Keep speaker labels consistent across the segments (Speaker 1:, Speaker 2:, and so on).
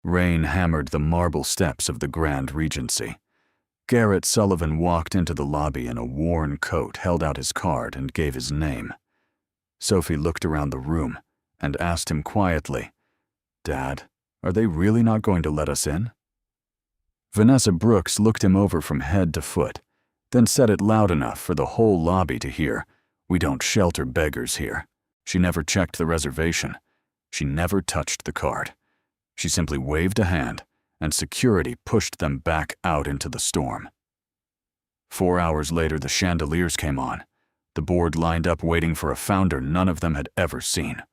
Speaker 1: Rain hammered the marble steps of the Grand Regency. Garrett Sullivan walked into the lobby in a worn coat, held out his card, and gave his name. Sophie looked around the room and asked him quietly, "Dad, are they really not going to let us in?" Vanessa Brooks looked him over from head to foot, then said it loud enough for the whole lobby to hear, "We don't shelter beggars here." She never checked the reservation. She never touched the card. She simply waved a hand, and security pushed them back out into the storm. 4 hours later, the chandeliers came on. The board lined up waiting for a founder none of them had ever seen.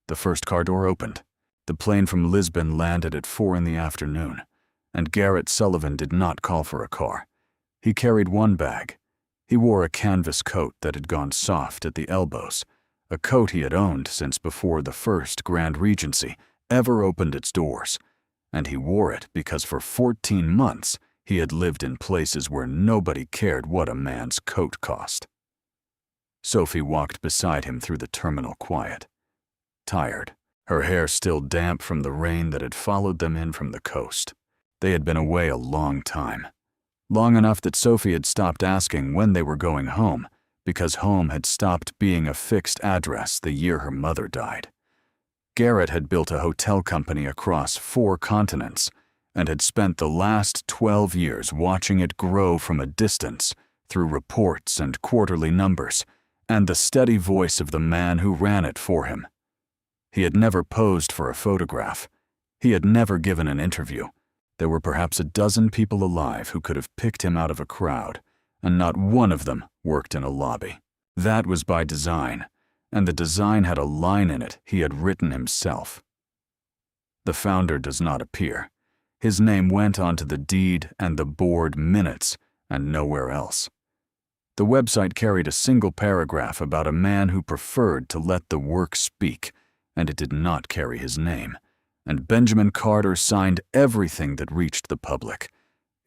Speaker 1: The first car door opened. The plane from Lisbon landed at 4 in the afternoon, and Garrett Sullivan did not call for a car. He carried one bag. He wore a canvas coat that had gone soft at the elbows, a coat he had owned since before the first Grand Regency ever opened its doors, and he wore it because for 14 months he had lived in places where nobody cared what a man's coat cost. Sophie walked beside him through the terminal quiet, tired, her hair still damp from the rain that had followed them in from the coast. They had been away a long time, long enough that Sophie had stopped asking when they were going home, because home had stopped being a fixed address the year her mother died. Garrett had built a hotel company across 4 continents and had spent the last 12 years watching it grow from a distance through reports and quarterly numbers and the steady voice of the man who ran it for him. He had never posed for a photograph. He had never given an interview. There were perhaps a dozen people alive who could have picked him out of a crowd, and not one of them worked in a lobby. That was by design, and the design had a line in it he had written himself. The founder does not appear. His name went onto the deed and the board minutes, and nowhere else. The website carried a single paragraph about a man who preferred to let the work speak, and it did not carry his name. And Benjamin Carter signed everything that reached the public.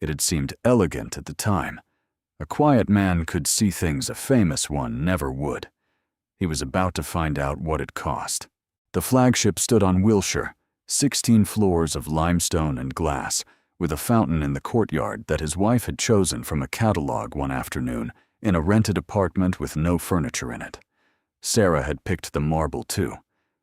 Speaker 1: It had seemed elegant at the time. A quiet man could see things a famous one never would. He was about to find out what it cost. The flagship stood on Wilshire, 16 floors of limestone and glass, with a fountain in the courtyard that his wife had chosen from a catalog one afternoon in a rented apartment with no furniture in it. Sarah had picked the marble too.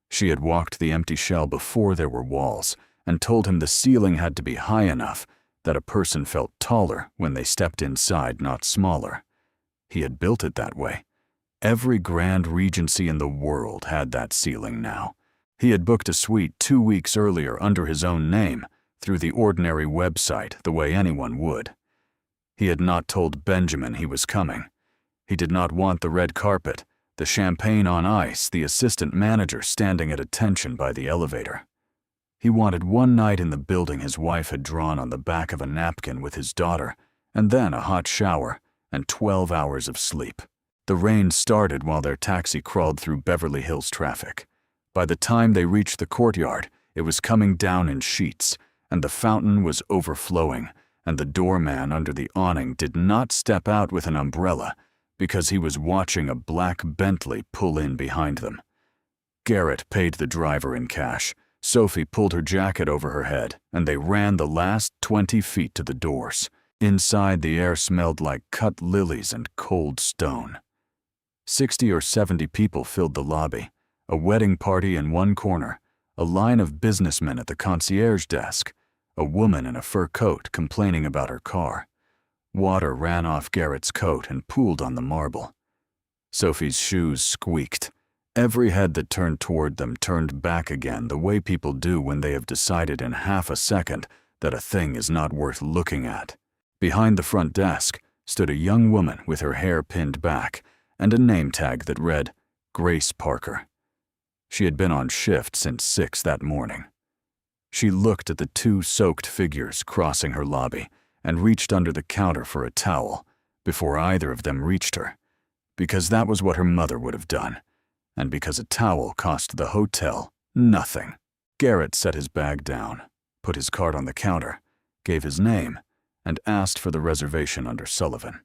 Speaker 1: She had walked the empty shell before there were walls and told him the ceiling had to be high enough that a person felt taller when they stepped inside, not smaller. He had built it that way. Every Grand Regency in the world had that ceiling now. He had booked a suite 2 weeks earlier under his own name through the ordinary website the way anyone would. He had not told Benjamin he was coming. He did not want the red carpet, the champagne on ice, the assistant manager standing at attention by the elevator. He wanted one night in the building his wife had drawn on the back of a napkin with his daughter, and then a hot shower and 12 hours of sleep. The rain started while their taxi crawled through Beverly Hills traffic. By the time they reached the courtyard, it was coming down in sheets, and the fountain was overflowing, and the doorman under the awning did not step out with an umbrella because he was watching a black Bentley pull in behind them. Garrett paid the driver in cash. Sophie pulled her jacket over her head, and they ran the last 20 feet to the doors. Inside, the air smelled like cut lilies and cold stone. 60 or 70 people filled the lobby, a wedding party in one corner, a line of businessmen at the concierge desk, a woman in a fur coat complaining about her car. Water ran off Garrett's coat and pooled on the marble. Sophie's shoes squeaked. Every head that turned toward them turned back again the way people do when they have decided in half a second that a thing is not worth looking at. Behind the front desk stood a young woman with her hair pinned back and a name tag that read, Grace Parker. She had been on shift since 6 that morning. She looked at the 2 soaked figures crossing her lobby and reached under the counter for a towel before either of them reached her, because that was what her mother would have done, and because a towel cost the hotel nothing. Garrett set his bag down, put his card on the counter, gave his name, and asked for the reservation under Sullivan.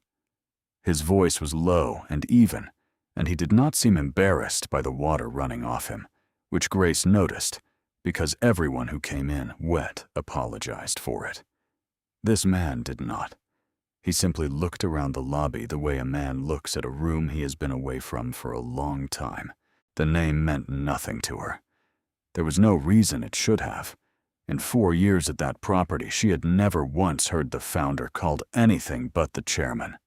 Speaker 1: His voice was low and even, and he did not seem embarrassed by the water running off him, which Grace noticed, because everyone who came in wet apologized for it. This man did not. He simply looked around the lobby the way a man looks at a room he has been away from for a long time. The name meant nothing to her. There was no reason it should have. In 4 years at that property, she had never once heard the founder called anything but the chairman.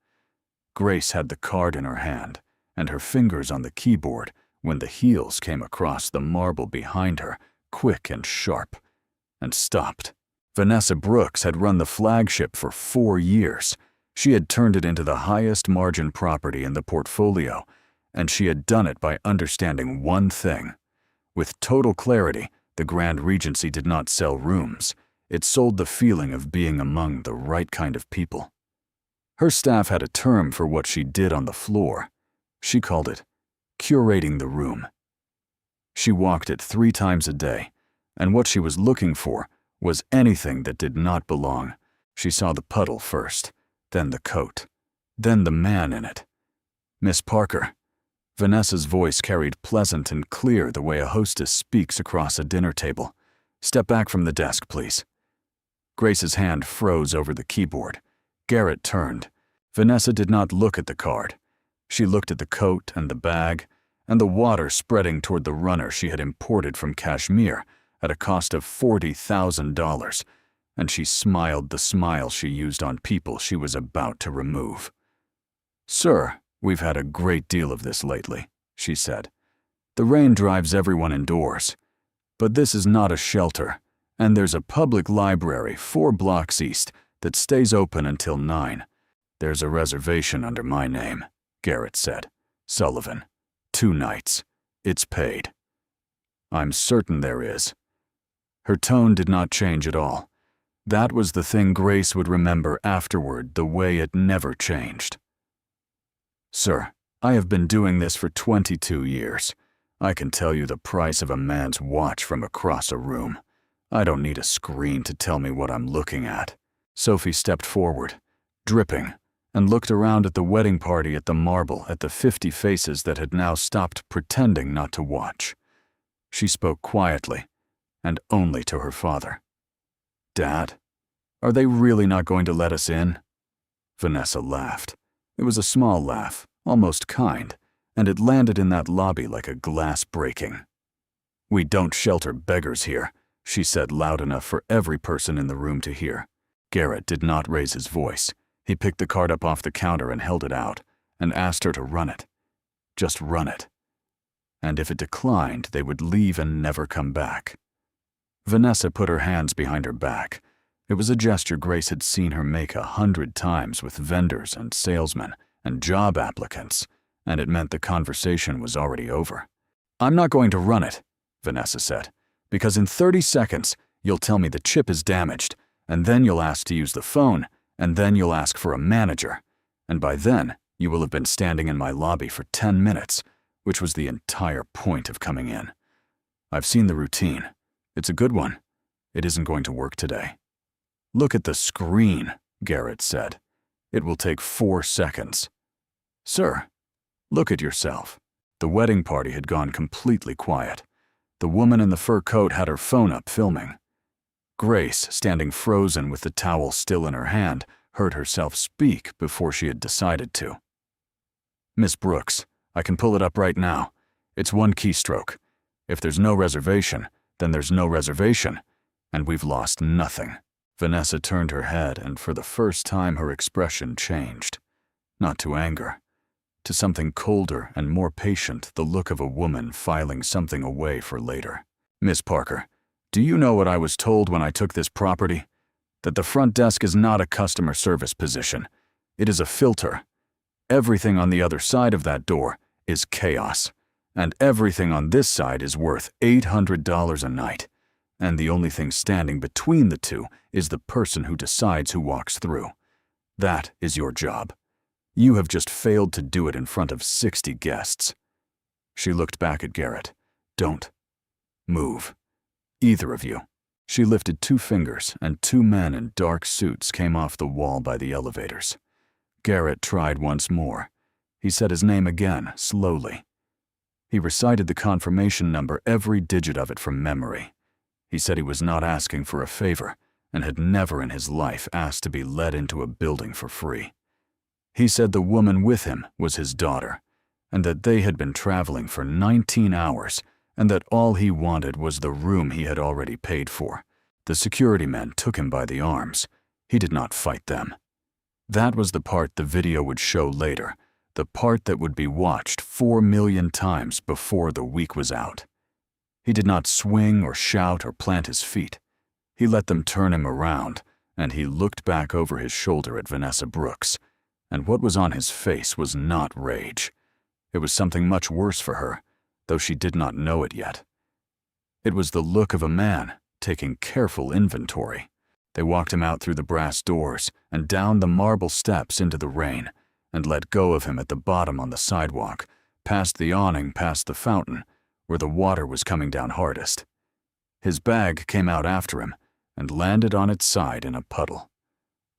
Speaker 1: Grace had the card in her hand and her fingers on the keyboard when the heels came across the marble behind her, quick and sharp, and stopped. Vanessa Brooks had run the flagship for 4 years. She had turned it into the highest margin property in the portfolio, and she had done it by understanding one thing. With total clarity, the Grand Regency did not sell rooms. It sold the feeling of being among the right kind of people. Her staff had a term for what she did on the floor. She called it curating the room. She walked it 3 times a day, and what she was looking for was anything that did not belong. She saw the puddle first, then the coat, then the man in it. "Miss Parker." Vanessa's voice carried pleasant and clear the way a hostess speaks across a dinner table. "Step back from the desk, please." Grace's hand froze over the keyboard. Garrett turned. Vanessa did not look at the card. She looked at the coat and the bag, and the water spreading toward the runner she had imported from Kashmir at a cost of $40,000, and she smiled the smile she used on people she was about to remove. "Sir, we've had a great deal of this lately," she said. "The rain drives everyone indoors. But this is not a shelter, and there's a public library 4 blocks east that stays open until 9. There's a reservation under my name," Garrett said. "Sullivan. 2 nights. It's paid." "I'm certain there is." Her tone did not change at all. That was the thing Grace would remember afterward, the way it never changed. "Sir, I have been doing this for 22 years. I can tell you the price of a man's watch from across a room. I don't need a screen to tell me what I'm looking at." Sophie stepped forward, dripping, and looked around at the wedding party at the Marble, at the 50 faces that had now stopped pretending not to watch. She spoke quietly, and only to her father. "Dad, are they really not going to let us in?" Vanessa laughed. It was a small laugh, almost kind, and it landed in that lobby like a glass breaking. "We don't shelter beggars here," she said loud enough for every person in the room to hear. Garrett did not raise his voice. He picked the card up off the counter and held it out, and asked her to run it. Just run it. And if it declined, they would leave and never come back. Vanessa put her hands behind her back. It was a gesture Grace had seen her make 100 times with vendors and salesmen and job applicants, and it meant the conversation was already over. "I'm not going to run it," Vanessa said, "because in 30 seconds, you'll tell me the chip is damaged, and then you'll ask to use the phone, and then you'll ask for a manager, and by then, you will have been standing in my lobby for 10 minutes, which was the entire point of coming in. I've seen the routine. It's a good one. It isn't going to work today." "Look at the screen," Garrett said. "It will take 4 seconds." "Sir, look at yourself." The wedding party had gone completely quiet. The woman in the fur coat had her phone up filming. Grace, standing frozen with the towel still in her hand, heard herself speak before she had decided to. "Miss Brooks, I can pull it up right now. It's 1 keystroke. If there's no reservation, then there's no reservation, and we've lost nothing." Vanessa turned her head, and for the first time her expression changed. Not to anger. To something colder and more patient, the look of a woman filing something away for later. "Miss Parker, do you know what I was told when I took this property? That the front desk is not a customer service position. It is a filter. Everything on the other side of that door is chaos, and everything on this side is worth $800 a night, and the only thing standing between the two is the person who decides who walks through. That is your job. You have just failed to do it in front of 60 guests." She looked back at Garrett. "Don't move. Either of you." She lifted 2 fingers, and 2 men in dark suits came off the wall by the elevators. Garrett tried once more. He said his name again, slowly. He recited the confirmation number, every digit of it from memory. He said he was not asking for a favor and had never in his life asked to be let into a building for free. He said the woman with him was his daughter, and that they had been traveling for 19 hours, and that all he wanted was the room he had already paid for. The security men took him by the arms. He did not fight them. That was the part the video would show later, the part that would be watched 4 million times before the week was out. He did not swing or shout or plant his feet. He let them turn him around, and he looked back over his shoulder at Vanessa Brooks, and what was on his face was not rage. It was something much worse for her, though she did not know it yet. It was the look of a man taking careful inventory. They walked him out through the brass doors and down the marble steps into the rain, and let go of him at the bottom on the sidewalk, past the awning, past the fountain, where the water was coming down hardest. His bag came out after him and landed on its side in a puddle.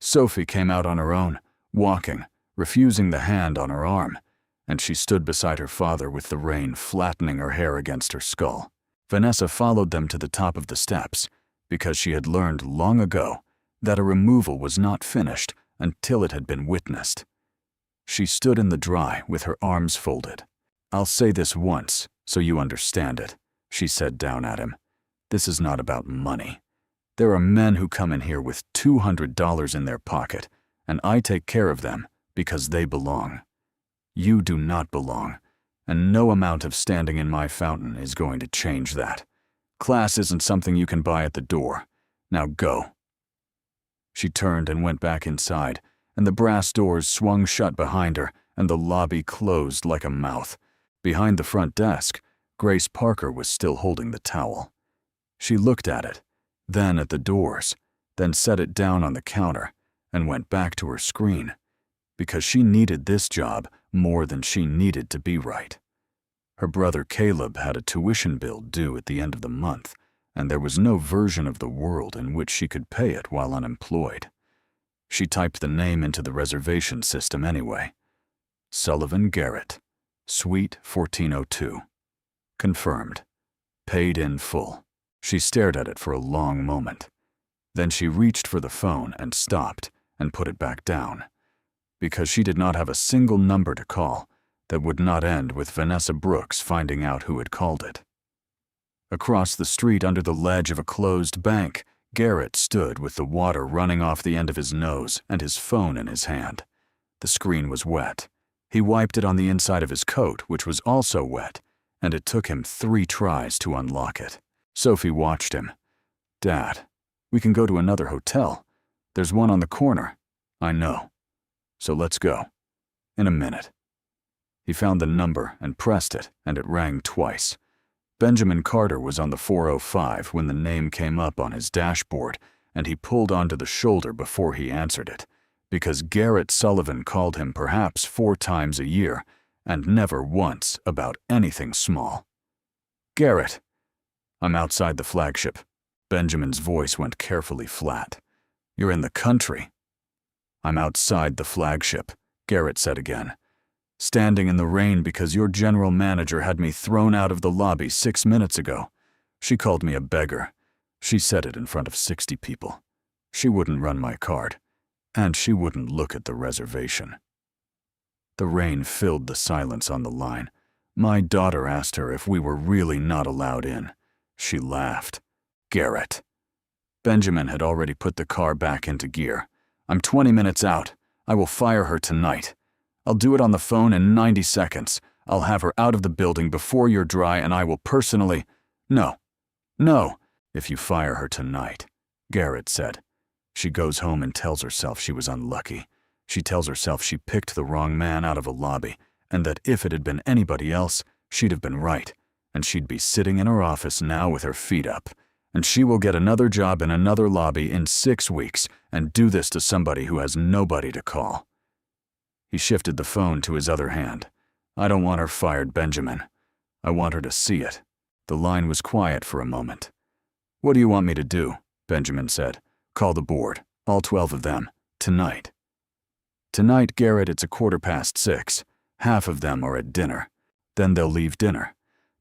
Speaker 1: Sophie came out on her own, walking, refusing the hand on her arm, and she stood beside her father with the rain flattening her hair against her skull. Vanessa followed them to the top of the steps, because she had learned long ago that a removal was not finished until it had been witnessed. She stood in the dry with her arms folded. "I'll say this once, so you understand it," she said down at him. "This is not about money. There are men who come in here with $200 in their pocket, and I take care of them because they belong. You do not belong, and no amount of standing in my fountain is going to change that. Class isn't something you can buy at the door. Now go." She turned and went back inside, and the brass doors swung shut behind her, and the lobby closed like a mouth. Behind the front desk, Grace Parker was still holding the towel. She looked at it, then at the doors, then set it down on the counter, and went back to her screen, because she needed this job more than she needed to be right. Her brother Caleb had a tuition bill due at the end of the month, and there was no version of the world in which she could pay it while unemployed. She typed the name into the reservation system anyway. Sullivan Garrett, Suite 1402. Confirmed. Paid in full. She stared at it for a long moment. Then she reached for the phone and stopped and put it back down, because she did not have a single number to call that would not end with Vanessa Brooks finding out who had called it. Across the street under the ledge of a closed bank, Garrett stood with the water running off the end of his nose and his phone in his hand. The screen was wet. He wiped it on the inside of his coat, which was also wet, and it took him 3 tries to unlock it. Sophie watched him. "Dad, we can go to another hotel. There's one on the corner." "I know. So let's go. In a minute." He found the number and pressed it, and it rang twice. Benjamin Carter was on the 405 when the name came up on his dashboard, and he pulled onto the shoulder before he answered it, because Garrett Sullivan called him perhaps 4 times a year, and never once about anything small. "Garrett." "I'm outside the flagship." Benjamin's voice went carefully flat. "You're in the country." "I'm outside the flagship," Garrett said again. "Standing in the rain because your general manager had me thrown out of the lobby 6 minutes ago. She called me a beggar. She said it in front of 60 people. She wouldn't run my card, and she wouldn't look at the reservation." The rain filled the silence on the line. My daughter asked her if we were really not allowed in. She laughed. "Garrett." Benjamin had already put the car back into gear. "I'm 20 minutes out. I will fire her tonight. I'll do it on the phone in 90 seconds. I'll have her out of the building before you're dry, and I will personally—" "No. No. If you fire her tonight," Garrett said. "She goes home and tells herself she was unlucky. She tells herself she picked the wrong man out of a lobby, and that if it had been anybody else, she'd have been right, and she'd be sitting in her office now with her feet up. And she will get another job in another lobby in 6 weeks and do this to somebody who has nobody to call." He shifted the phone to his other hand. "I don't want her fired, Benjamin. I want her to see it." The line was quiet for a moment. "What do you want me to do?" Benjamin said. "Call the board, all 12 of them, tonight." "Tonight, Garrett, it's 6:15. Half of them are at dinner. Then they'll leave dinner.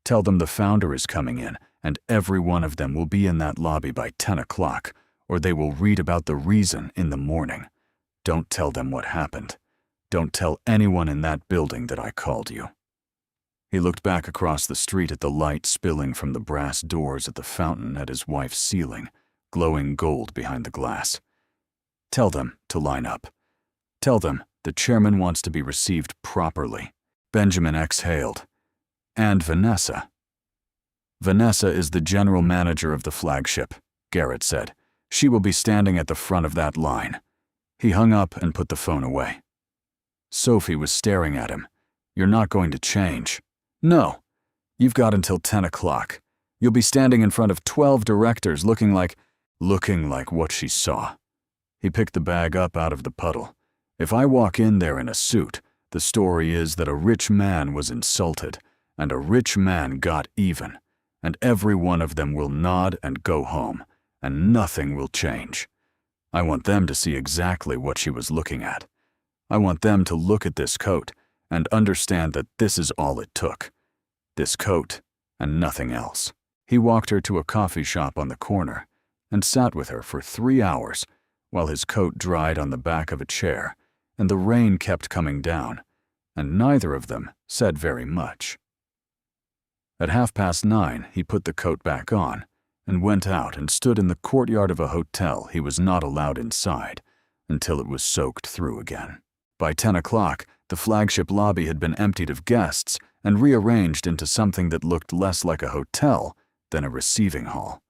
Speaker 1: Tell them the founder is coming in, and every one of them will be in that lobby by 10 o'clock, or they will read about the reason in the morning. Don't tell them what happened. Don't tell anyone in that building that I called you." He looked back across the street at the light spilling from the brass doors at the fountain at his wife's ceiling, glowing gold behind the glass. "Tell them to line up. Tell them the chairman wants to be received properly." Benjamin exhaled. "And Vanessa." "Vanessa is the general manager of the flagship," Garrett said. "She will be standing at the front of that line." He hung up and put the phone away. Sophie was staring at him. "You're not going to change." "No. You've got until 10 o'clock. You'll be standing in front of 12 directors looking like what she saw." He picked the bag up out of the puddle. "If I walk in there in a suit, the story is that a rich man was insulted, and a rich man got even, and every one of them will nod and go home, and nothing will change. I want them to see exactly what she was looking at. I want them to look at this coat and understand that this is all it took. This coat and nothing else." He walked her to a coffee shop on the corner and sat with her for 3 hours while his coat dried on the back of a chair and the rain kept coming down, and neither of them said very much. At 9:30, he put the coat back on and went out and stood in the courtyard of a hotel he was not allowed inside until it was soaked through again. By 10 o'clock, the flagship lobby had been emptied of guests and rearranged into something that looked less like a hotel than a receiving hall.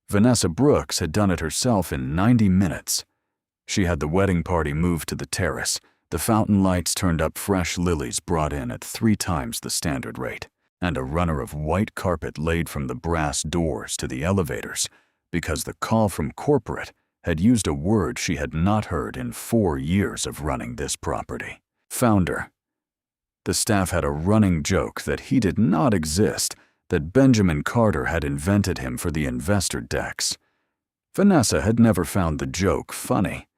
Speaker 1: Vanessa Brooks had done it herself in 90 minutes. She had the wedding party moved to the terrace, the fountain lights turned up, fresh lilies brought in at 3 times the standard rate, and a runner of white carpet laid from the brass doors to the elevators, because the call from corporate had used a word she had not heard in 4 years of running this property: founder. The staff had a running joke that he did not exist, that Benjamin Carter had invented him for the investor decks. Vanessa had never found the joke funny.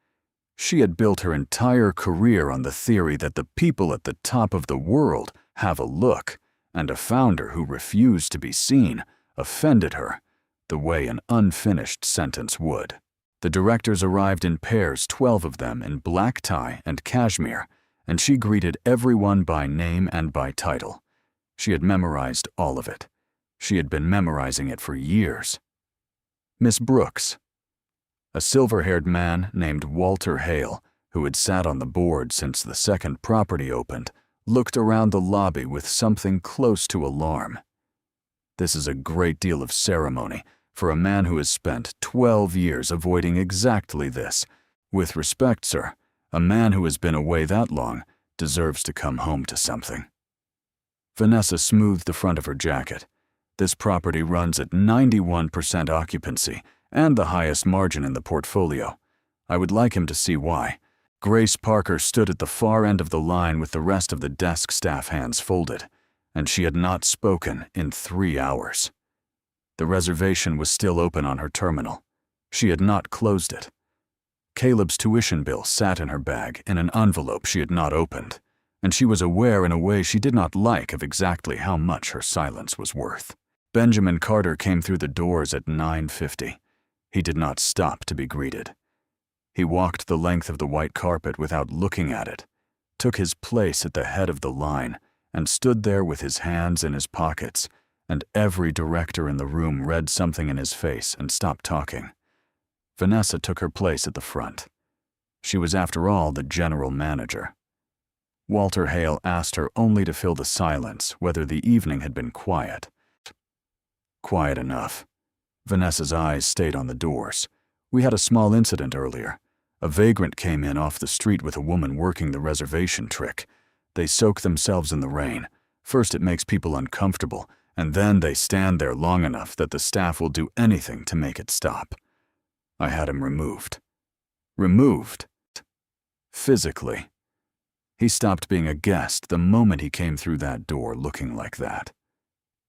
Speaker 1: She had built her entire career on the theory that the people at the top of the world have a look, and a founder who refused to be seen offended her, the way an unfinished sentence would. The directors arrived in pairs, 12 of them in black tie and cashmere, and she greeted everyone by name and by title. She had memorized all of it. She had been memorizing it for years. Miss Brooks. A silver-haired man named Walter Hale, who had sat on the board since the second property opened, looked around the lobby with something close to alarm. "This is a great deal of ceremony for a man who has spent 12 years avoiding exactly this. With respect, sir, a man who has been away that long deserves to come home to something." Vanessa smoothed the front of her jacket. "This property runs at 91% occupancy and the highest margin in the portfolio. I would like him to see why." Grace Parker stood at the far end of the line with the rest of the desk staff, hands folded, and she had not spoken in 3 hours. The reservation was still open on her terminal. She had not closed it. Caleb's tuition bill sat in her bag in an envelope she had not opened, and she was aware in a way she did not like of exactly how much her silence was worth. Benjamin Carter came through the doors at 9:50. He did not stop to be greeted. He walked the length of the white carpet without looking at it, took his place at the head of the line, and stood there with his hands in his pockets, and every director in the room read something in his face and stopped talking. Vanessa took her place at the front. She was, after all, the general manager. Walter Hale asked her only to fill the silence whether the evening had been quiet. Quiet enough. Vanessa's eyes stayed on the doors. "We had a small incident earlier. A vagrant came in off the street with a woman working the reservation trick. They soak themselves in the rain. First it makes people uncomfortable, and then they stand there long enough that the staff will do anything to make it stop. I had him removed." Removed? Physically. He stopped being a guest the moment he came through that door looking like that.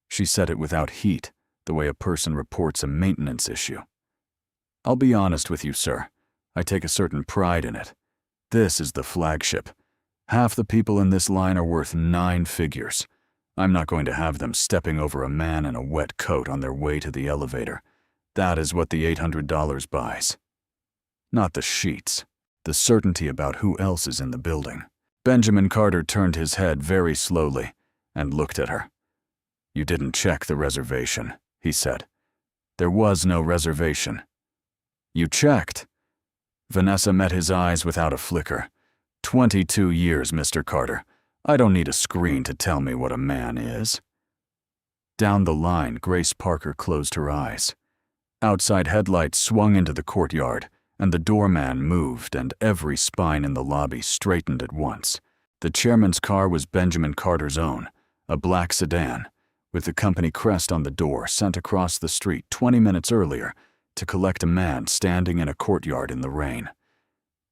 Speaker 1: She said it without heat, the way a person reports a maintenance issue. "I'll be honest with you, sir. I take a certain pride in it. This is the flagship. Half the people in this line are worth 9 figures. I'm not going to have them stepping over a man in a wet coat on their way to the elevator. That is what the $800 buys. Not the sheets. The certainty about who else is in the building. Benjamin Carter turned his head very slowly and looked at her. You didn't check the reservation, he said. There was no reservation. You checked. Vanessa met his eyes without a flicker. 22 years, Mr. Carter. I don't need a screen to tell me what a man is. Down the line, Grace Parker closed her eyes. Outside headlights swung into the courtyard, and the doorman moved, and every spine in the lobby straightened at once. The chairman's car was Benjamin Carter's own, a black sedan, with the company crest on the door, sent across the street 20 minutes earlier to collect a man standing in a courtyard in the rain.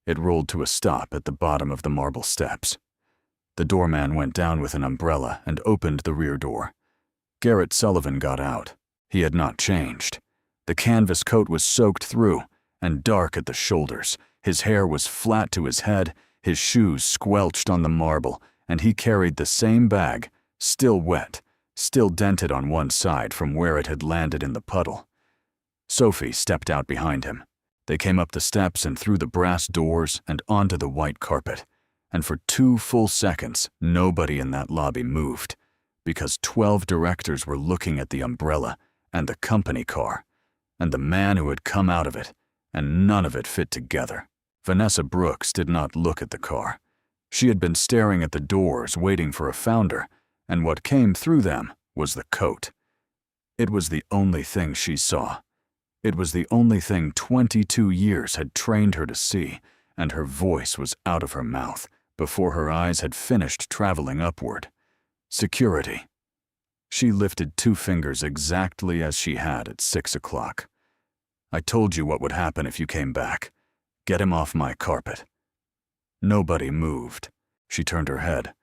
Speaker 1: It rolled to a stop at the bottom of the marble steps. The doorman went down with an umbrella and opened the rear door. Garrett Sullivan got out. He had not changed. The canvas coat was soaked through and dark at the shoulders. His hair was flat to his head, his shoes squelched on the marble, and he carried the same bag, still wet, still dented on one side from where it had landed in the puddle. Sophie stepped out behind him. They came up the steps and through the brass doors and onto the white carpet, and for 2 full seconds, nobody in that lobby moved, because 12 directors were looking at the umbrella and the company car, and the man who had come out of it, and none of it fit together. Vanessa Brooks did not look at the car. She had been staring at the doors, waiting for a founder, and what came through them was the coat. It was the only thing she saw. It was the only thing 22 years had trained her to see, and her voice was out of her mouth before her eyes had finished traveling upward. Security. She lifted 2 fingers exactly as she had at 6 o'clock. I told you what would happen if you came back. Get him off my carpet. Nobody moved. She turned her head.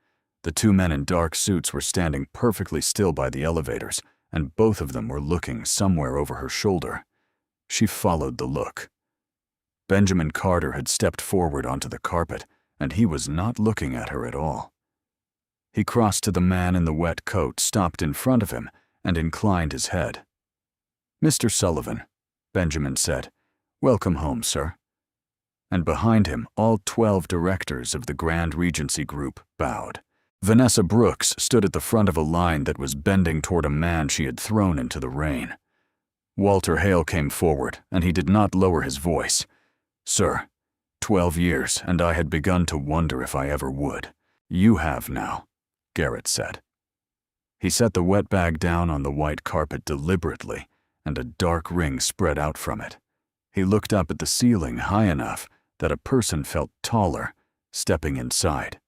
Speaker 1: The 2 men in dark suits were standing perfectly still by the elevators, and both of them were looking somewhere over her shoulder. She followed the look. Benjamin Carter had stepped forward onto the carpet, and he was not looking at her at all. He crossed to the man in the wet coat, stopped in front of him, and inclined his head. "Mr. Sullivan," Benjamin said, "welcome home, sir." And behind him, all 12 directors of the Grand Regency Group bowed. Vanessa Brooks stood at the front of a line that was bending toward a man she had thrown into the rain. Walter Hale came forward, and he did not lower his voice. "Sir, 12 years, and I had begun to wonder if I ever would. You have now," Garrett said. He set the wet bag down on the white carpet deliberately, and a dark ring spread out from it. He looked up at the ceiling high enough that a person felt taller, stepping inside.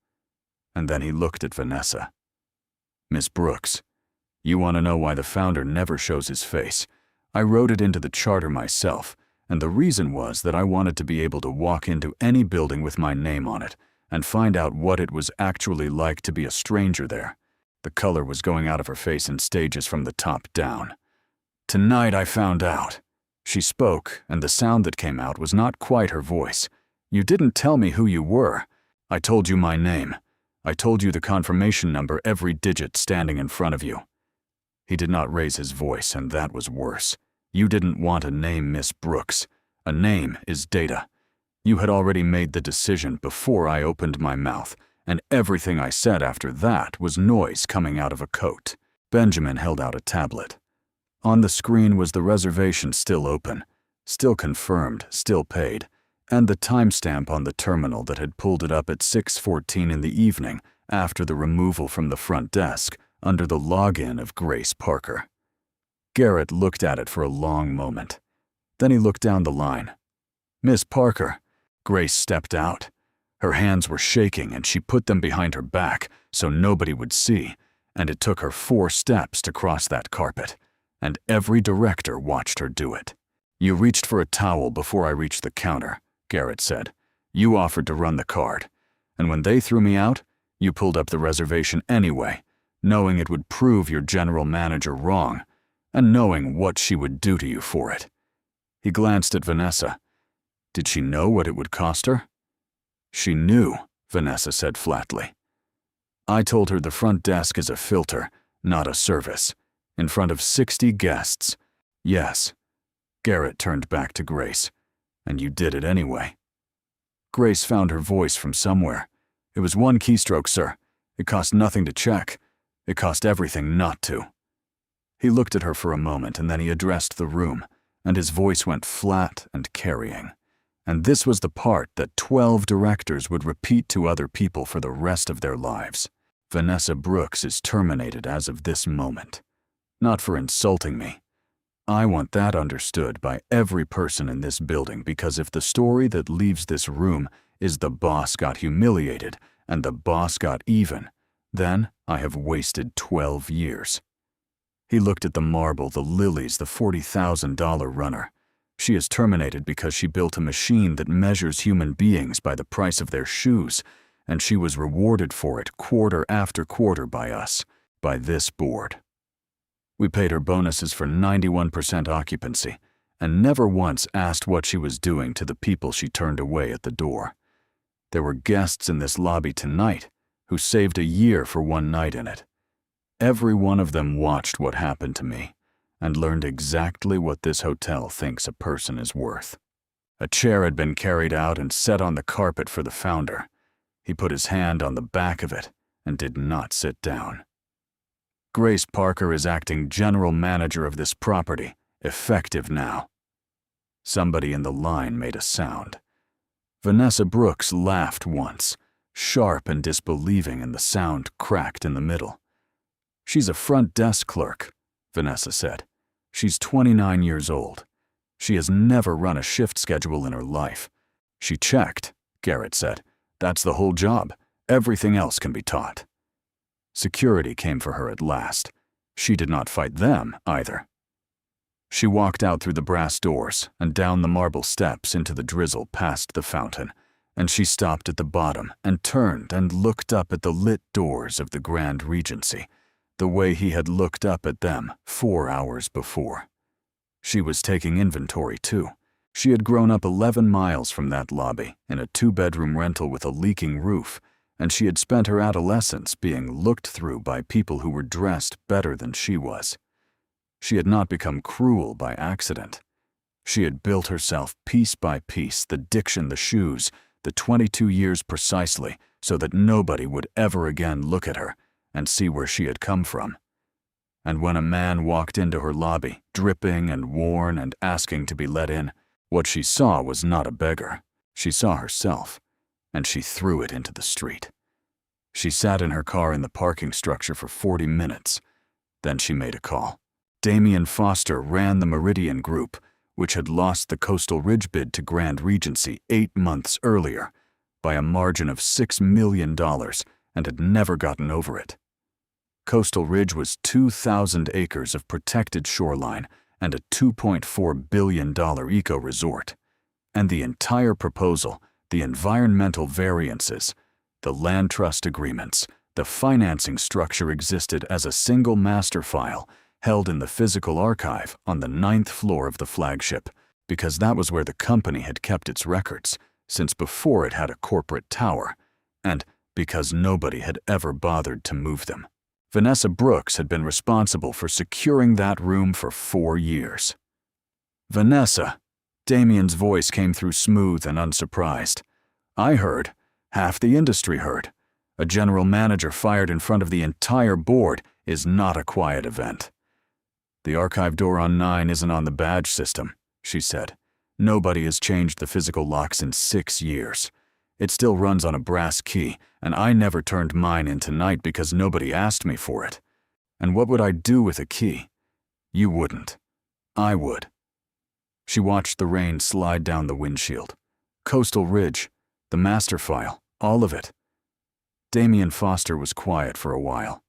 Speaker 1: And then he looked at Vanessa. "Miss Brooks, you want to know why the founder never shows his face? I wrote it into the charter myself, and the reason was that I wanted to be able to walk into any building with my name on it and find out what it was actually like to be a stranger there." The color was going out of her face in stages from the top down. "Tonight I found out." She spoke, and the sound that came out was not quite her voice. "You didn't tell me who you were. I told you my name. I told you the confirmation number, every digit standing in front of you." He did not raise his voice, and that was worse. "You didn't want a name, Miss Brooks. A name is data. You had already made the decision before I opened my mouth, and everything I said after that was noise coming out of a coat." Benjamin held out a tablet. On the screen was the reservation still open, still confirmed, still paid, and the timestamp on the terminal that had pulled it up at 6:14 in the evening after the removal from the front desk under the login of Grace Parker. Garrett looked at it for a long moment. Then he looked down the line. "Miss Parker." Grace stepped out. Her hands were shaking, and she put them behind her back so nobody would see, and it took her 4 steps to cross that carpet, and every director watched her do it. "You reached for a towel before I reached the counter," Garrett said. "You offered to run the card, and when they threw me out, you pulled up the reservation anyway, knowing it would prove your general manager wrong, and knowing what she would do to you for it." He glanced at Vanessa. Did she know what it would cost her? "She knew," Vanessa said flatly. "I told her the front desk is a filter, not a service. In front of 60 guests. Yes. Garrett turned back to Grace. And you did it anyway. Grace found her voice from somewhere. It was one keystroke, sir. It cost nothing to check. It cost everything not to. He looked at her for a moment and then he addressed the room, and his voice went flat and carrying. And this was the part that 12 directors would repeat to other people for the rest of their lives. Vanessa Brooks is terminated as of this moment. Not for insulting me. I want that understood by every person in this building, because if the story that leaves this room is the boss got humiliated and the boss got even, then I have wasted 12 years. He looked at the marble, the lilies, the $40,000 runner. She is terminated because she built a machine that measures human beings by the price of their shoes, and she was rewarded for it quarter after quarter by us, by this board. We paid her bonuses for 91% occupancy, and never once asked what she was doing to the people she turned away at the door. There were guests in this lobby tonight who saved a year for one night in it. Every one of them watched what happened to me and learned exactly what this hotel thinks a person is worth. A chair had been carried out and set on the carpet for the founder. He put his hand on the back of it and did not sit down. Grace Parker is acting general manager of this property, effective now. Somebody in the line made a sound. Vanessa Brooks laughed once, sharp and disbelieving, and the sound cracked in the middle. She's a front desk clerk, Vanessa said. She's 29 years old. She has never run a shift schedule in her life. She checked, Garrett said. That's the whole job. Everything else can be taught. Security came for her at last. She did not fight them either. She walked out through the brass doors and down the marble steps into the drizzle past the fountain, and she stopped at the bottom and turned and looked up at the lit doors of the Grand Regency, the way he had looked up at them 4 hours before. She was taking inventory too. She had grown up 11 miles from that lobby in a 2-bedroom rental with a leaking roof, and she had spent her adolescence being looked through by people who were dressed better than she was. She had not become cruel by accident. She had built herself piece by piece, the diction, the shoes, the 22 years precisely, so that nobody would ever again look at her and see where she had come from. And when a man walked into her lobby, dripping and worn and asking to be let in, what she saw was not a beggar. She saw herself, and she threw it into the street. She sat in her car in the parking structure for 40 minutes. Then she made a call. Damian Foster ran the Meridian Group, which had lost the Coastal Ridge bid to Grand Regency 8 months earlier by a margin of $6 million and had never gotten over it. Coastal Ridge was 2,000 acres of protected shoreline and a $2.4 billion eco-resort. And the entire proposal, the environmental variances, the land trust agreements, the financing structure existed as a single master file held in the physical archive on the 9th floor of the flagship, because that was where the company had kept its records since before it had a corporate tower, and because nobody had ever bothered to move them. Vanessa Brooks had been responsible for securing that room for 4 years. Vanessa, Damian's voice came through smooth and unsurprised. I heard. Half the industry heard. A general manager fired in front of the entire board is not a quiet event. The archive door on 9 isn't on the badge system, she said. Nobody has changed the physical locks in 6 years. It still runs on a brass key, and I never turned mine in tonight because nobody asked me for it. And what would I do with a key? You wouldn't. I would. She watched the rain slide down the windshield. Coastal Ridge, the master file, all of it. Damian Foster was quiet for a while.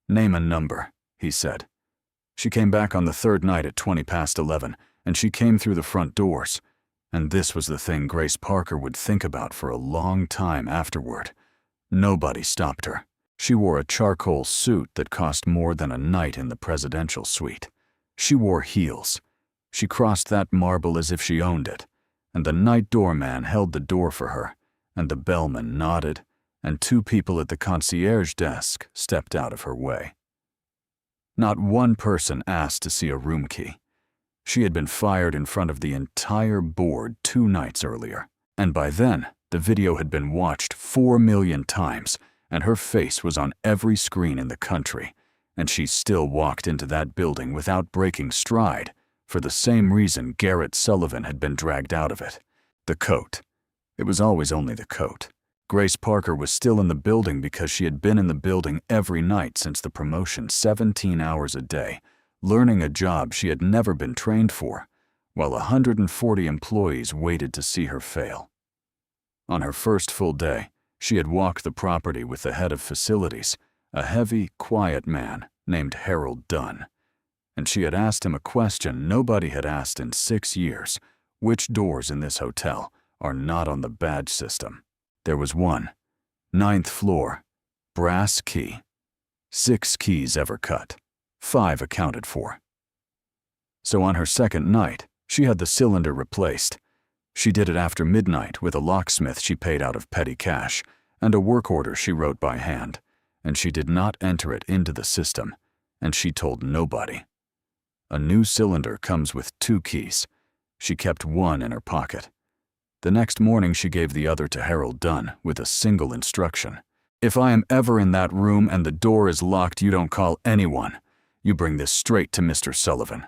Speaker 1: Name a number, he said. She came back on the 3rd night at 11:20, and she came through the front doors. And this was the thing Grace Parker would think about for a long time afterward. Nobody stopped her. She wore a charcoal suit that cost more than a night in the presidential suite. She wore heels. She crossed that marble as if she owned it, and the night doorman held the door for her, and the bellman nodded, and 2 people at the concierge desk stepped out of her way. Not one person asked to see a room key. She had been fired in front of the entire board 2 nights earlier, and by then, the video had been watched 4 million times, and her face was on every screen in the country, and she still walked into that building without breaking stride, for the same reason Garrett Sullivan had been dragged out of it. The coat. It was always only the coat. Grace Parker was still in the building because she had been in the building every night since the promotion, 17 hours a day, learning a job she had never been trained for, while 140 employees waited to see her fail. On her first full day, she had walked the property with the head of facilities, a heavy, quiet man named Harold Dunn, and she had asked him a question nobody had asked in 6 years: which doors in this hotel are not on the badge system? There was one, 9th floor, brass key. 6 keys ever cut, 5 accounted for. So on her second night, she had the cylinder replaced. She did it after midnight with a locksmith she paid out of petty cash and a work order she wrote by hand, and she did not enter it into the system, and she told nobody. A new cylinder comes with 2 keys. She kept one in her pocket. The next morning she gave the other to Harold Dunn with a single instruction. If I am ever in that room and the door is locked, you don't call anyone. You bring this straight to Mr. Sullivan.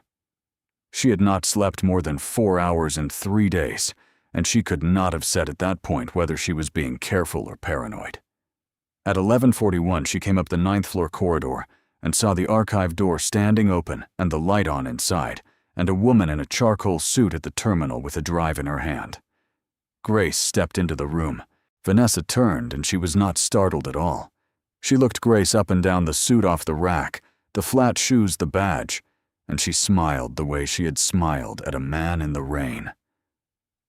Speaker 1: She had not slept more than 4 hours in 3 days, and she could not have said at that point whether she was being careful or paranoid. At 11:41 she came up the 9th floor corridor and saw the archive door standing open and the light on inside, and a woman in a charcoal suit at the terminal with a drive in her hand. Grace stepped into the room. Vanessa turned, and she was not startled at all. She looked Grace up and down, the suit off the rack, the flat shoes, the badge, and she smiled the way she had smiled at a man in the rain.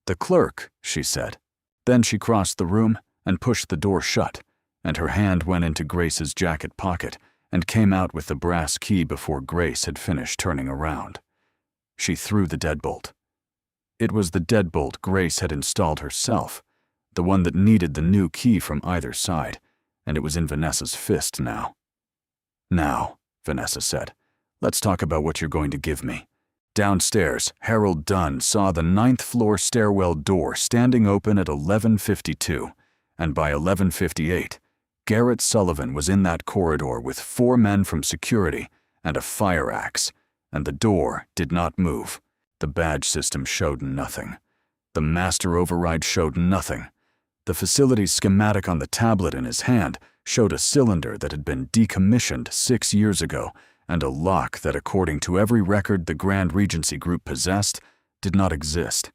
Speaker 1: "The clerk," she said. Then she crossed the room and pushed the door shut, and her hand went into Grace's jacket pocket and came out with the brass key before Grace had finished turning around. She threw the deadbolt. It was the deadbolt Grace had installed herself, the one that needed the new key from either side, and it was in Vanessa's fist now. "Now," Vanessa said, "let's talk about what you're going to give me." Downstairs, Harold Dunn saw the 9th floor stairwell door standing open at 11:52, and by 11:58, Garrett Sullivan was in that corridor with 4 men from security and a fire axe, and the door did not move. The badge system showed nothing. The master override showed nothing. The facility's schematic on the tablet in his hand showed a cylinder that had been decommissioned 6 years ago and a lock that, according to every record the Grand Regency Group possessed, did not exist.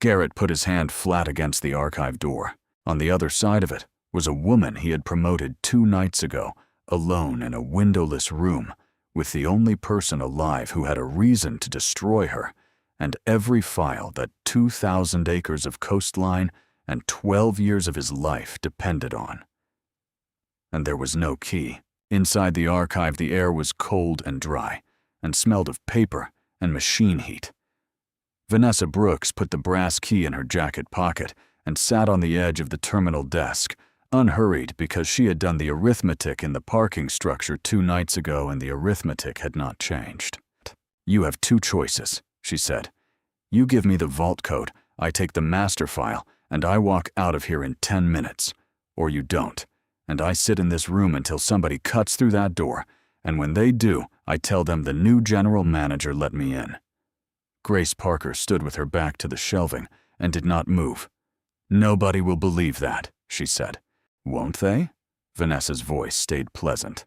Speaker 1: Garrett put his hand flat against the archive door. On the other side of it was a woman he had promoted 2 nights ago, alone in a windowless room, with the only person alive who had a reason to destroy her, and every file that 2,000 acres of coastline and 12 years of his life depended on. And there was no key. Inside the archive, the air was cold and dry, and smelled of paper and machine heat. Vanessa Brooks put the brass key in her jacket pocket and sat on the edge of the terminal desk, unhurried because she had done the arithmetic in the parking structure 2 nights ago and the arithmetic had not changed. "You have 2 choices," she said. "You give me the vault code, I take the master file, and I walk out of here in 10 minutes. Or you don't, and I sit in this room until somebody cuts through that door, and when they do, I tell them the new general manager let me in." Grace Parker stood with her back to the shelving and did not move. "Nobody will believe that," she said. "Won't they?" Vanessa's voice stayed pleasant.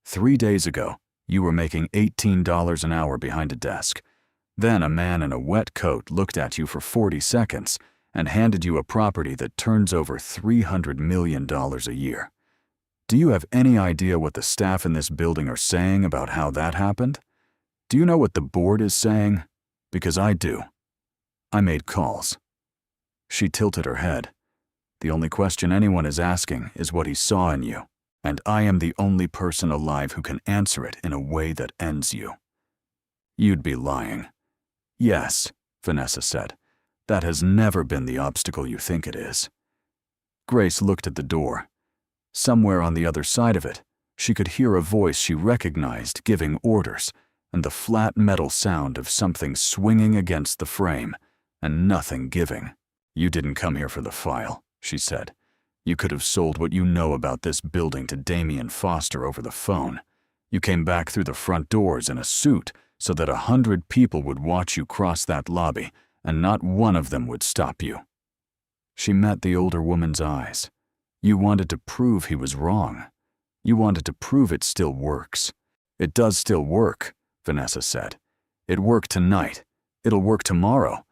Speaker 1: 3 days ago, you were making $18 an hour behind a desk. Then a man in a wet coat looked at you for 40 seconds and handed you a property that turns over $300 million a year. Do you have any idea what the staff in this building are saying about how that happened? Do you know what the board is saying? Because I do. I made calls." She tilted her head. "The only question anyone is asking is what he saw in you, and I am the only person alive who can answer it in a way that ends you." "You'd be lying." "Yes," Vanessa said. "That has never been the obstacle you think it is." Grace looked at the door. Somewhere on the other side of it, She could hear a voice she recognized giving orders, and the flat metal sound of something swinging against the frame, and nothing giving. "You didn't come here for the file," she said. "You could have sold what you know about this building to Damien Foster over the phone. You came back through the front doors in a suit so that 100 people would watch you cross that lobby, and not one of them would stop you." She met the older woman's eyes. "You wanted to prove he was wrong. You wanted to prove it still works." "It does still work," Vanessa said. "It worked tonight. It'll work tomorrow.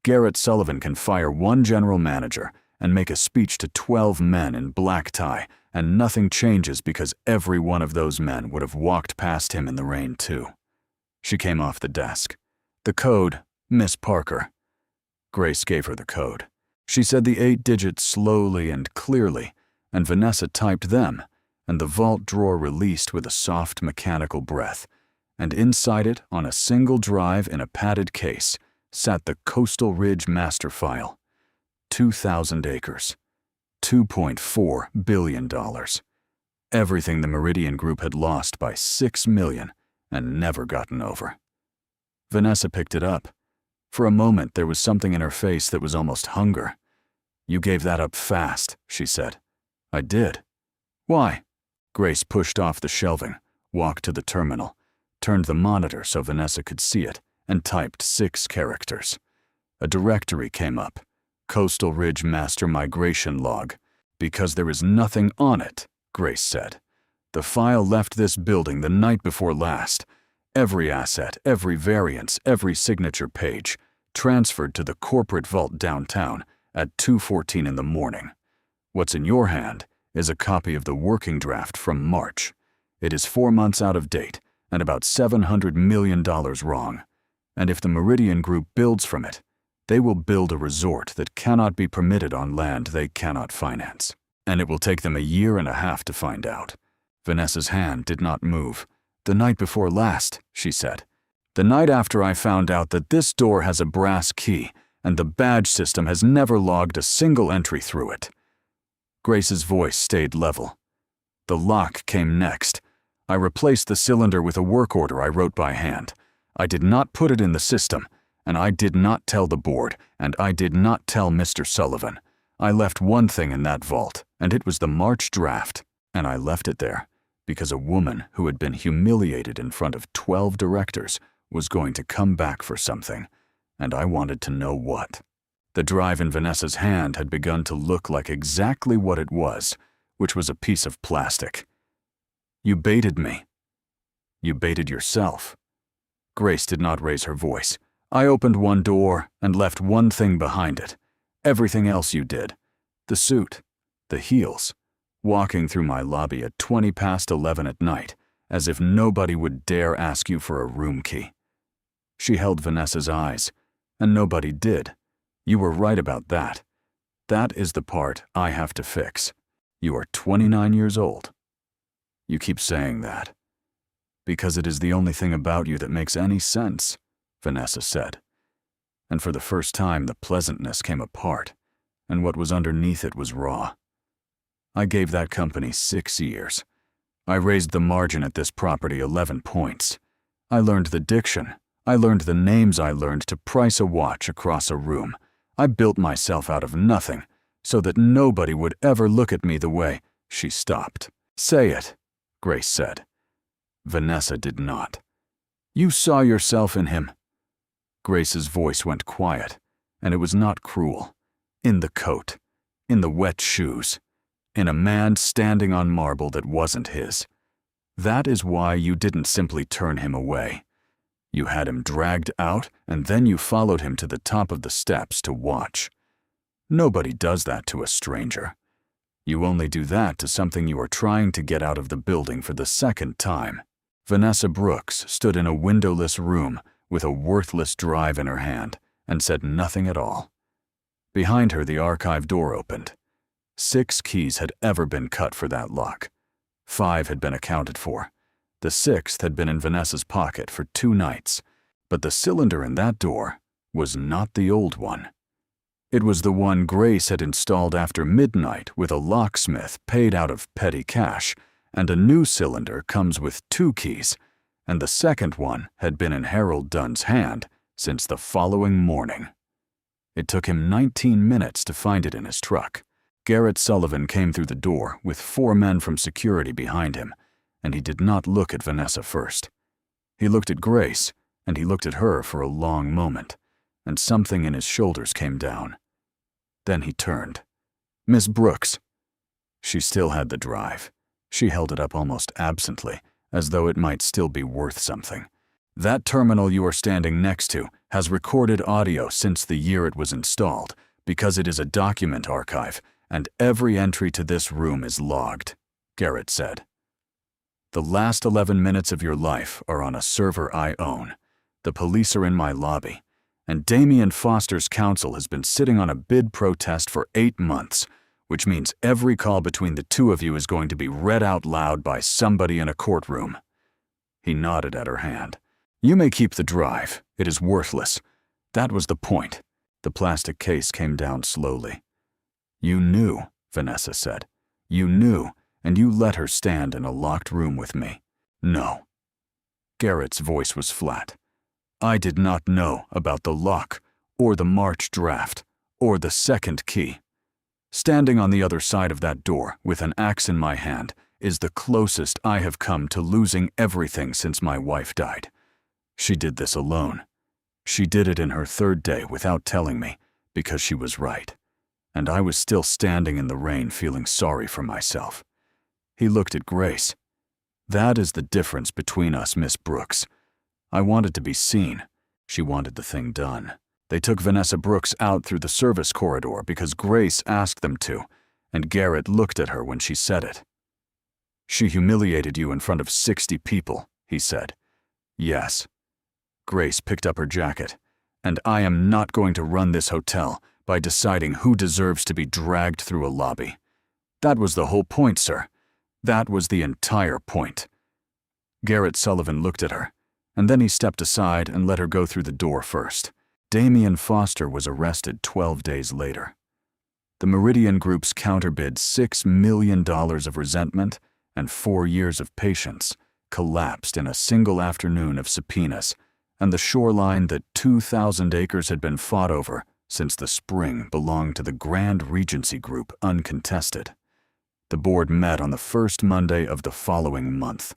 Speaker 1: Garrett Sullivan can fire one general manager and make a speech to 12 men in black tie, and nothing changes because every one of those men would have walked past him in the rain too." She came off the desk. "The code, Miss Parker." Grace gave her the code. She said the 8 digits slowly and clearly, and Vanessa typed them, and the vault drawer released with a soft mechanical breath, and inside it, on a single drive in a padded case, sat the Coastal Ridge master file. 2,000 acres. $2.4 billion. Everything the Meridian Group had lost by 6 million and never gotten over. Vanessa picked it up. For a moment, there was something in her face that was almost hunger. "You gave that up fast," she said. "I did." "Why?" Grace pushed off the shelving, walked to the terminal, turned the monitor so Vanessa could see it, and typed 6 characters. A directory came up. "Coastal Ridge Master Migration Log." "Because there is nothing on it," Grace said. "The file left this building the night before last. Every asset, every variance, every signature page, transferred to the corporate vault downtown at 2:14 in the morning. What's in your hand is a copy of the working draft from March. It is 4 months out of date and about $700 million wrong. And if the Meridian Group builds from it, they will build a resort that cannot be permitted on land they cannot finance. And it will take them a year and a half to find out." Vanessa's hand did not move. "The night before last," she said. "The night after I found out that this door has a brass key and the badge system has never logged a single entry through it." Grace's voice stayed level. "The lock came next. I replaced the cylinder with a work order I wrote by hand. I did not put it in the system, and I did not tell the board, and I did not tell Mr. Sullivan. I left one thing in that vault, and it was the March draft, and I left it there because a woman who had been humiliated in front of 12 directors was going to come back for something, and I wanted to know what." The drive in Vanessa's hand had begun to look like exactly what it was, which was a piece of plastic. "You baited me. You baited yourself." Grace did not raise her voice. "I opened one door and left one thing behind it. Everything else you did. The suit, the heels, walking through my lobby at 20 past 11 at night, as if nobody would dare ask you for a room key." She held Vanessa's eyes, and nobody did. "You were right about that. That is the part I have to fix. You are 29 years old. You keep saying that. Because it is the only thing about you that makes any sense," Vanessa said. And for the first time the pleasantness came apart, and what was underneath it was raw. "I gave that company 6 years. I raised the margin at this property 11 points. I learned the diction. I learned the names. I learned to price a watch across a room. I built myself out of nothing, so that nobody would ever look at me the way—" She stopped. "Say it," Grace said. Vanessa did not. "You saw yourself in him." Grace's voice went quiet, and it was not cruel. "In the coat, in the wet shoes, in a man standing on marble that wasn't his. That is why you didn't simply turn him away. You had him dragged out, and then you followed him to the top of the steps to watch. Nobody does that to a stranger. You only do that to something you are trying to get out of the building for the second time." Vanessa Brooks stood in a windowless room with a worthless drive in her hand and said nothing at all. Behind her, the archive door opened. 6 keys had ever been cut for that lock. 5 had been accounted for. The 6th had been in Vanessa's pocket for 2 nights, but the cylinder in that door was not the old one. It was the one Grace had installed after midnight with a locksmith paid out of petty cash, and a new cylinder comes with 2 keys, and the second one had been in Harold Dunn's hand since the following morning. It took him 19 minutes to find it in his truck. Garrett Sullivan came through the door with 4 men from security behind him, and he did not look at Vanessa first. He looked at Grace, and he looked at her for a long moment, and something in his shoulders came down. Then he turned. "Miss Brooks." She still had the drive. She held it up almost absently, as though it might still be worth something. "That terminal you are standing next to has recorded audio since the year it was installed, because it is a document archive, and every entry to this room is logged," Garrett said. "The last 11 minutes of your life are on a server I own. The police are in my lobby, and Damien Foster's counsel has been sitting on a bid protest for 8 months, which means every call between the 2 of you is going to be read out loud by somebody in a courtroom." He nodded at her hand. "You may keep the drive. It is worthless. That was the point." The plastic case came down slowly. "You knew," Vanessa said. "You knew, and you let her stand in a locked room with me." "No." Garrett's voice was flat. "I did not know about the lock, or the March draft, or the second key. Standing on the other side of that door with an axe in my hand is the closest I have come to losing everything since my wife died. She did this alone. She did it in her 3rd day without telling me, because she was right. And I was still standing in the rain feeling sorry for myself." He looked at Grace. "That is the difference between us, Miss Brooks. I wanted to be seen. She wanted the thing done. They took Vanessa Brooks out through the service corridor because Grace asked them to, and Garrett looked at her when she said it. 'She humiliated you in front of 60 people,' he said. 'Yes.' Grace picked up her jacket. 'And I am not going to run this hotel by deciding who deserves to be dragged through a lobby. That was the whole point, sir. That was the entire point.' Garrett Sullivan looked at her, and then he stepped aside and let her go through the door first. Damien Foster was arrested 12 days later. The Meridian Group's counterbid $6 million of resentment and 4 years of patience collapsed in a single afternoon of subpoenas, and the shoreline that 2,000 acres had been fought over since the spring belonged to the Grand Regency Group uncontested. The board met on the first Monday of the following month.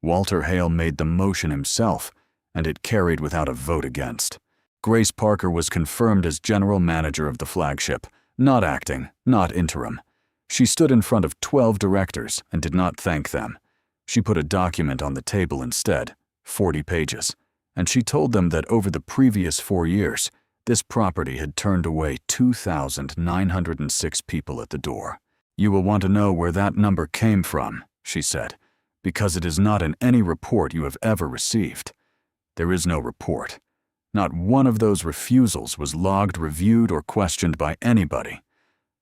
Speaker 1: Walter Hale made the motion himself, and it carried without a vote against. Grace Parker was confirmed as general manager of the flagship, not acting, not interim. She stood in front of 12 directors and did not thank them. She put a document on the table instead, 40 pages, and she told them that over the previous 4 years, this property had turned away 2,906 people at the door. "You will want to know where that number came from," she said, "because it is not in any report you have ever received. There is no report. Not one of those refusals was logged, reviewed, or questioned by anybody.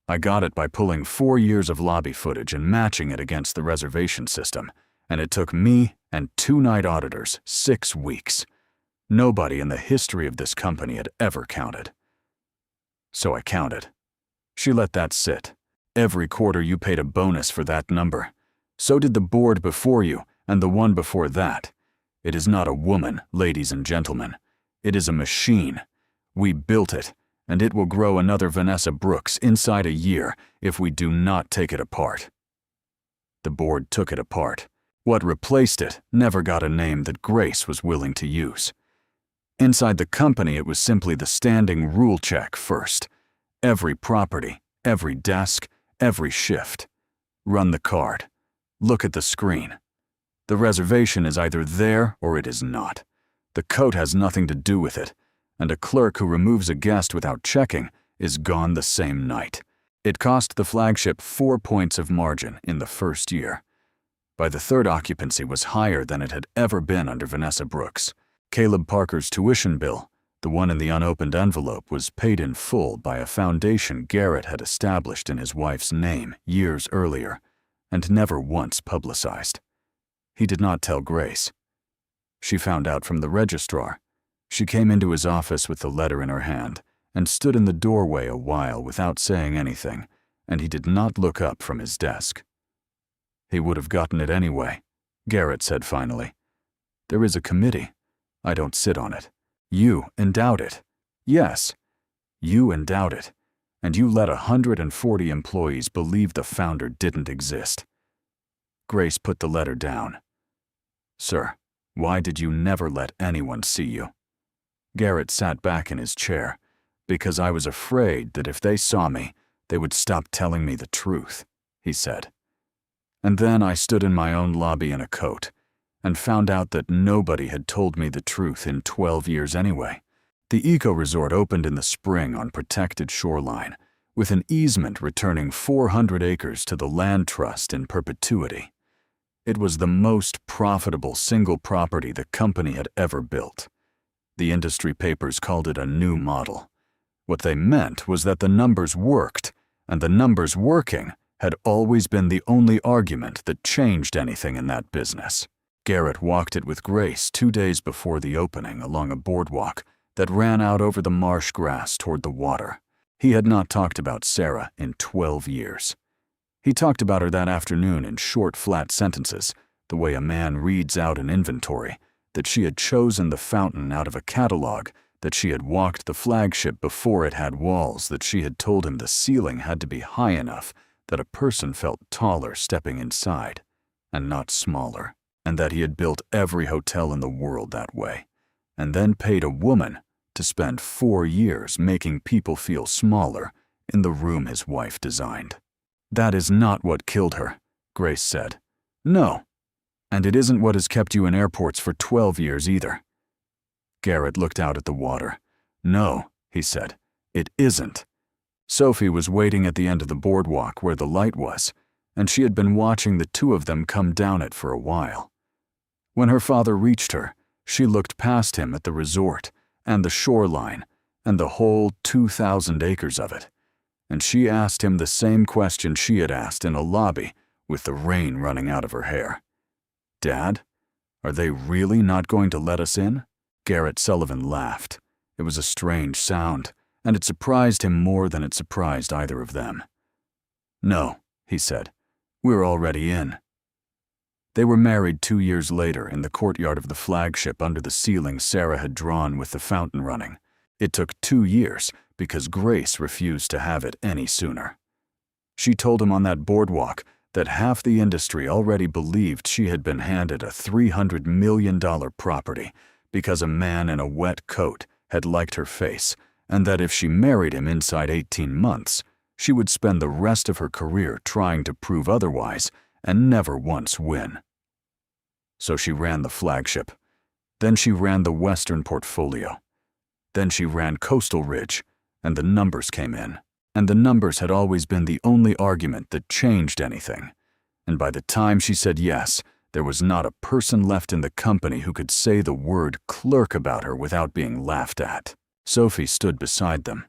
Speaker 1: I got it by pulling 4 years of lobby footage and matching it against the reservation system, and it took me and 2 night auditors 6 weeks. Nobody in the history of this company had ever counted. So I counted." She let that sit. "Every quarter you paid a bonus for that number. So did the board before you and the one before that. It is not a woman, ladies and gentlemen. It is a machine. We built it, and it will grow another Vanessa Brooks inside a year if we do not take it apart." The board took it apart. What replaced it never got a name that Grace was willing to use. Inside the company, it was simply the standing rule check first. Every property, every desk, every shift. Run the card. Look at the screen. The reservation is either there or it is not. The coat has nothing to do with it, and a clerk who removes a guest without checking is gone the same night. It cost the flagship 4 points of margin in the first year. By the third, occupancy was higher than it had ever been under Vanessa Brooks. Caleb Parker's tuition bill, the one in the unopened envelope, was paid in full by a foundation Garrett had established in his wife's name years earlier, and never once publicized. He did not tell Grace. She found out from the registrar. She came into his office with the letter in her hand and stood in the doorway a while without saying anything, and he did not look up from his desk. He would have gotten it anyway, Garrett said finally. There is a committee. I don't sit on it. You endowed it. Yes, you endowed it. And you let 140 employees believe the founder didn't exist. Grace put the letter down. Sir, why did you never let anyone see you? Garrett sat back in his chair. Because I was afraid that if they saw me, they would stop telling me the truth, he said. And then I stood in my own lobby in a coat and found out that nobody had told me the truth in 12 years anyway. The eco-resort opened in the spring on protected shoreline, with an easement returning 400 acres to the land trust in perpetuity. It was the most profitable single property the company had ever built. The industry papers called it a new model. What they meant was that the numbers worked, and the numbers working had always been the only argument that changed anything in that business. Garrett walked it with Grace 2 days before the opening along a boardwalk that ran out over the marsh grass toward the water. He had not talked about Sarah in 12 years. He talked about her that afternoon in short, flat sentences, the way a man reads out an inventory, that she had chosen the fountain out of a catalog, that she had walked the flagship before it had walls, that she had told him the ceiling had to be high enough that a person felt taller stepping inside, and not smaller, and that he had built every hotel in the world that way, and then paid a woman to spend 4 years making people feel smaller in the room his wife designed. That is not what killed her, Grace said. No, and it isn't what has kept you in airports for 12 years either. Garrett looked out at the water. No, he said, it isn't. Sophie was waiting at the end of the boardwalk where the light was, and she had been watching the two of them come down it for a while. When her father reached her, she looked past him at the resort and the shoreline and the whole 2,000 acres of it, and she asked him the same question she had asked in a lobby with the rain running out of her hair. Dad, are they really not going to let us in? Garrett Sullivan laughed. It was a strange sound, and it surprised him more than it surprised either of them. No, he said, we're already in. They were married 2 years later in the courtyard of the flagship under the ceiling Sarah had drawn with the fountain running. It took 2 years because Grace refused to have it any sooner. She told him on that boardwalk that half the industry already believed she had been handed a $300 million property because a man in a wet coat had liked her face, and that if she married him inside 18 months, she would spend the rest of her career trying to prove otherwise and never once win. So she ran the flagship. Then she ran the Western portfolio. Then she ran Coastal Ridge, and the numbers came in. And the numbers had always been the only argument that changed anything. And by the time she said yes, there was not a person left in the company who could say the word clerk about her without being laughed at. Sophie stood beside them.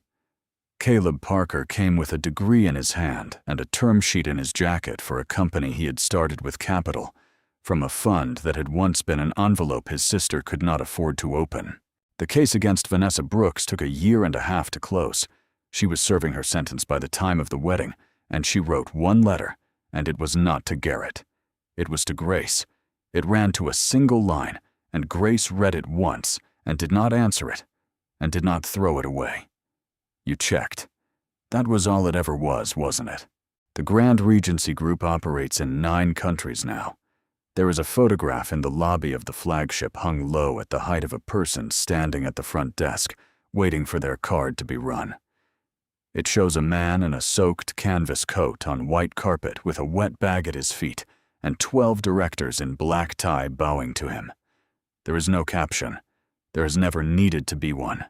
Speaker 1: Caleb Parker came with a degree in his hand and a term sheet in his jacket for a company he had started with capital, from a fund that had once been an envelope his sister could not afford to open. The case against Vanessa Brooks took 1.5 years to close. She was serving her sentence by the time of the wedding, and she wrote one letter, and it was not to Garrett. It was to Grace. It ran to a single line, and Grace read it once and did not answer it, and did not throw it away. You checked. That was all it ever was, wasn't it? The Grand Regency Group operates in 9 countries now. There is a photograph in the lobby of the flagship hung low at the height of a person standing at the front desk, waiting for their card to be run. It shows a man in a soaked canvas coat on white carpet with a wet bag at his feet and 12 directors in black tie bowing to him. There is no caption. There has never needed to be one.